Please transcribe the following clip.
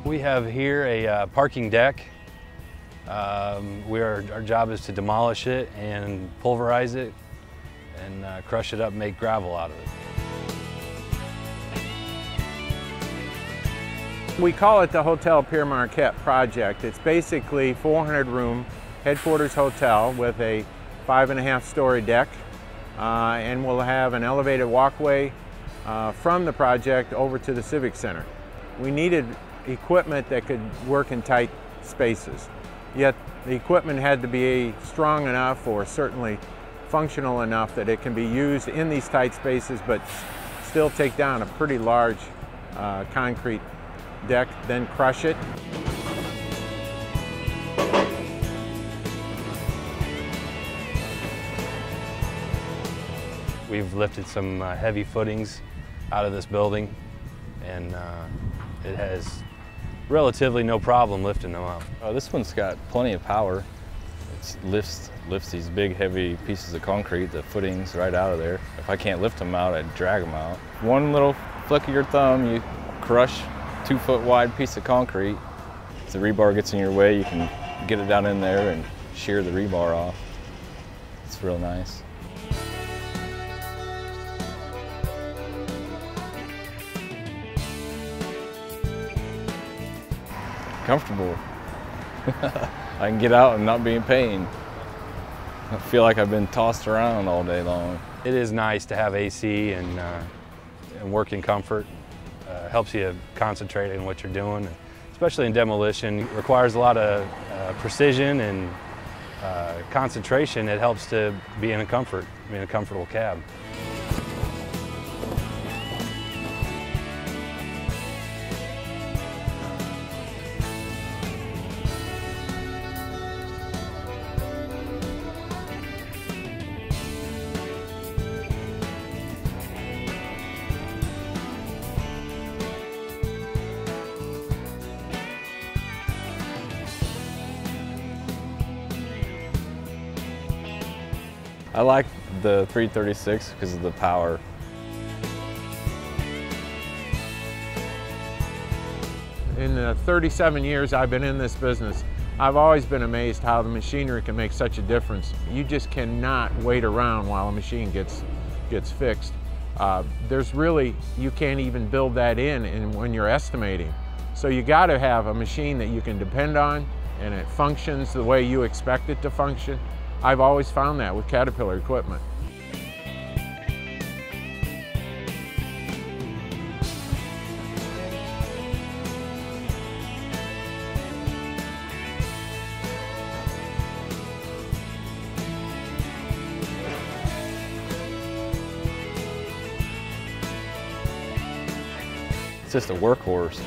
We have here a parking deck. Our job is to demolish it and pulverize it and crush it up and make gravel out of it. We call it the Hotel Pierre Marquette project. It's basically 400-room headquarters hotel with a 5.5-story deck, and we'll have an elevated walkway from the project over to the Civic Center. We needed equipment that could work in tight spaces, yet the equipment had to be strong enough or certainly functional enough that it can be used in these tight spaces but still take down a pretty large concrete deck, then crush it. We've lifted some heavy footings out of this building, and it has relatively no problem lifting them up. This one's got plenty of power. It lifts these big heavy pieces of concrete, the footings, right out of there. If I can't lift them out, I'd drag them out. One little flick of your thumb, you crush 2-foot wide piece of concrete. If the rebar gets in your way, you can get it down in there and shear the rebar off. It's real nice. Comfortable. I can get out and not be in pain. I feel like I've been tossed around all day long. It is nice to have AC and work in comfort. Helps you concentrate on what you're doing, especially in demolition. It requires a lot of precision and concentration. It helps to be in a comfortable cab. I like the 336 because of the power. In the 37 years I've been in this business, I've always been amazed how the machinery can make such a difference. You just cannot wait around while a machine gets fixed. You can't even build that in when you're estimating. So you got to have a machine that you can depend on and it functions the way you expect it to function. I've always found that with Caterpillar equipment. It's just a workhorse.